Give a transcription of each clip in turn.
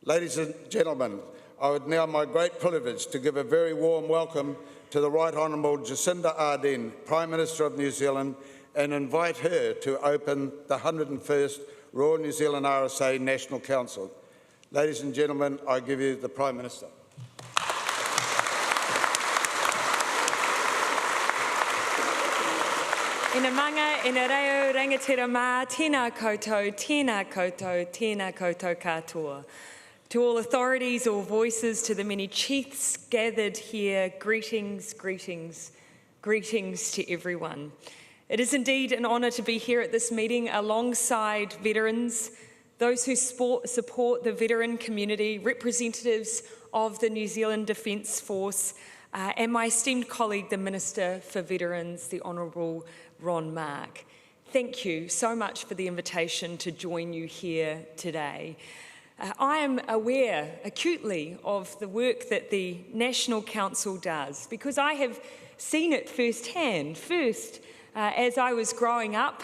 Ladies and gentlemen, I would now my great privilege to give a very warm welcome to the Right Honourable Jacinda Ardern, Prime Minister of New Zealand, and invite her to open the 101st Royal New Zealand RSA National Council. Ladies and gentlemen, I give you the Prime Minister. Ina manga, ina reo, rangatira mā, tēnā koutou, tēnā koutou, tēnā koutou katoa. To all authorities, all voices, to the many chiefs gathered here, greetings, greetings, greetings to everyone. It is indeed an honour to be here at this meeting alongside veterans, those who support the veteran community, representatives of the New Zealand Defence Force, and my esteemed colleague, the Minister for Veterans, the Honourable Ron Mark. Thank you so much for the invitation to join you here today. I am aware acutely of the work that the National Council does because I have seen it firsthand. First, as I was growing up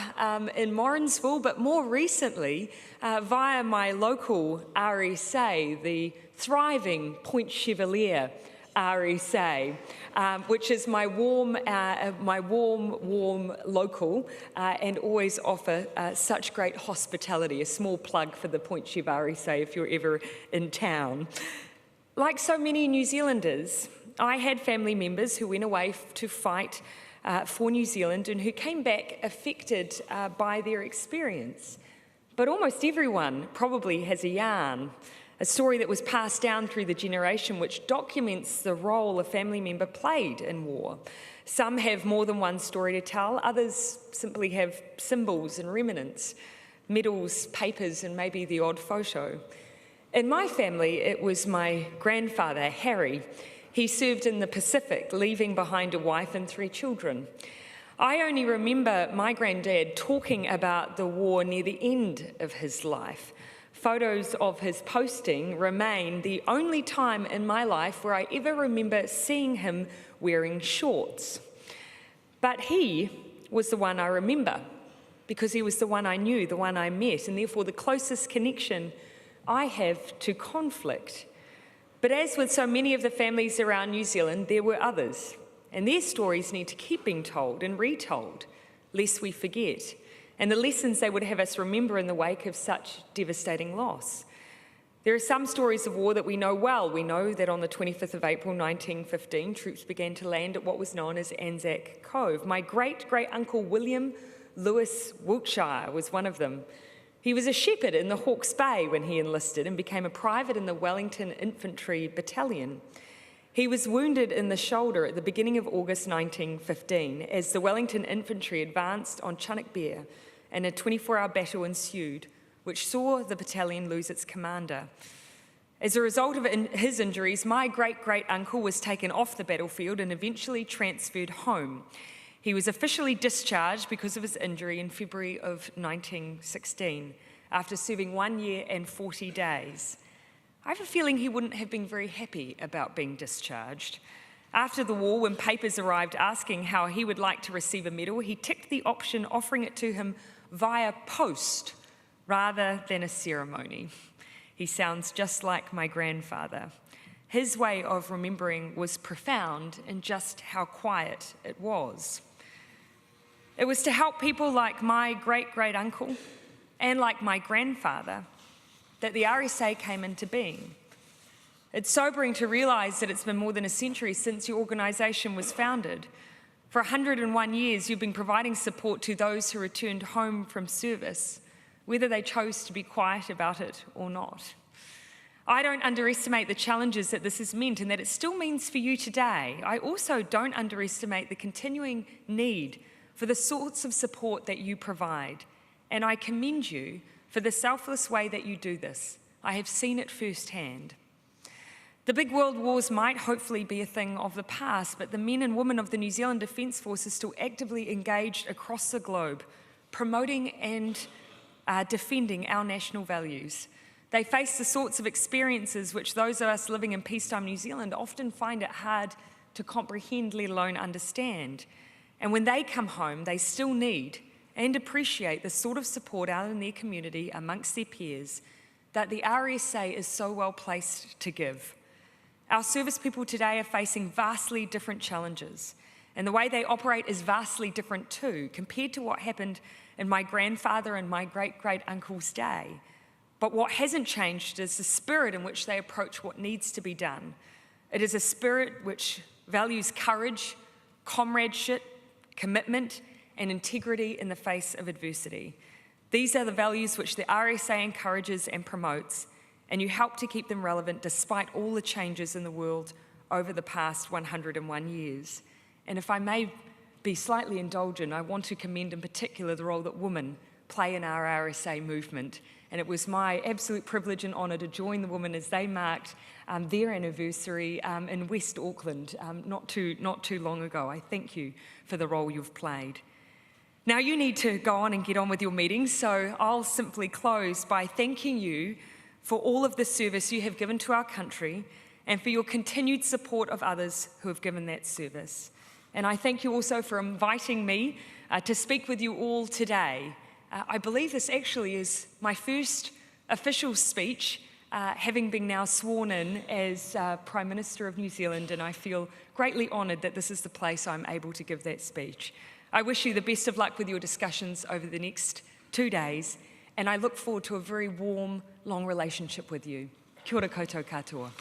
in Morrinsville, but more recently via my local RSA, the thriving Point Chevalier RSA, which is my warm local and always offer such great hospitality. A small plug for the Point Chev RSA if you're ever in town. Like so many New Zealanders, I had family members who went away to fight for New Zealand and who came back affected by their experience. But almost everyone probably has a yarn, a story that was passed down through the generation which documents the role a family member played in war. Some have more than one story to tell, others simply have symbols and remnants, medals, papers, and maybe the odd photo. In my family, it was my grandfather, Harry. He served in the Pacific, leaving behind a wife and 3 children. I only remember my granddad talking about the war near the end of his life. Photos of his posting remain the only time in my life where I ever remember seeing him wearing shorts. But he was the one I remember because he was the one I knew, the one I met, and therefore the closest connection I have to conflict. But as with so many of the families around New Zealand, there were others, and their stories need to keep being told and retold, lest we forget, and the lessons they would have us remember in the wake of such devastating loss. There are some stories of war that we know well. We know that on the 25th of April 1915, troops began to land at what was known as Anzac Cove. My great-great-uncle William Lewis Wiltshire was one of them. He was a shepherd in the Hawke's Bay when he enlisted and became a private in the Wellington Infantry Battalion. He was wounded in the shoulder at the beginning of August 1915 as the Wellington Infantry advanced on Chunuk Bair, and a 24-hour battle ensued, which saw the battalion lose its commander. As a result of his injuries, my great-great-uncle was taken off the battlefield and eventually transferred home. He was officially discharged because of his injury in February of 1916, after serving 1 year and 40 days. I have a feeling he wouldn't have been very happy about being discharged. After the war, when papers arrived asking how he would like to receive a medal, he ticked the option offering it to him via post rather than a ceremony. He sounds just like my grandfather. His way of remembering was profound in just how quiet it was. It was to help people like my great-great-uncle and like my grandfather that the RSA came into being. It's sobering to realise that it's been more than a century since your organisation was founded. For 101 years, you've been providing support to those who returned home from service, whether they chose to be quiet about it or not. I don't underestimate the challenges that this has meant and that it still means for you today. I also don't underestimate the continuing need for the sorts of support that you provide, and I commend you for the selfless way that you do this. I have seen it firsthand. The big world wars might hopefully be a thing of the past, but the men and women of the New Zealand Defence Force are still actively engaged across the globe, promoting and defending our national values. They face the sorts of experiences which those of us living in peacetime New Zealand often find it hard to comprehend, let alone understand. And when they come home, they still need and appreciate the sort of support out in their community amongst their peers that the RSA is so well placed to give. Our service people today are facing vastly different challenges, and the way they operate is vastly different too, compared to what happened in my grandfather and my great-great-uncle's day. But what hasn't changed is the spirit in which they approach what needs to be done. It is a spirit which values courage, comradeship, commitment, and integrity in the face of adversity. These are the values which the RSA encourages and promotes, and you help to keep them relevant despite all the changes in the world over the past 101 years. And if I may be slightly indulgent, I want to commend in particular the role that women play in our RSA movement. And it was my absolute privilege and honour to join the women as they marked their anniversary in West Auckland not too long ago. I thank you for the role you've played. Now you need to go on and get on with your meetings, so I'll simply close by thanking you for all of the service you have given to our country and for your continued support of others who have given that service. And I thank you also for inviting me to speak with you all today. I believe this actually is my first official speech, having been now sworn in as Prime Minister of New Zealand, and I feel greatly honoured that this is the place I'm able to give that speech. I wish you the best of luck with your discussions over the next 2 days, and I look forward to a very warm, long relationship with you. Kia ora koutou katoa.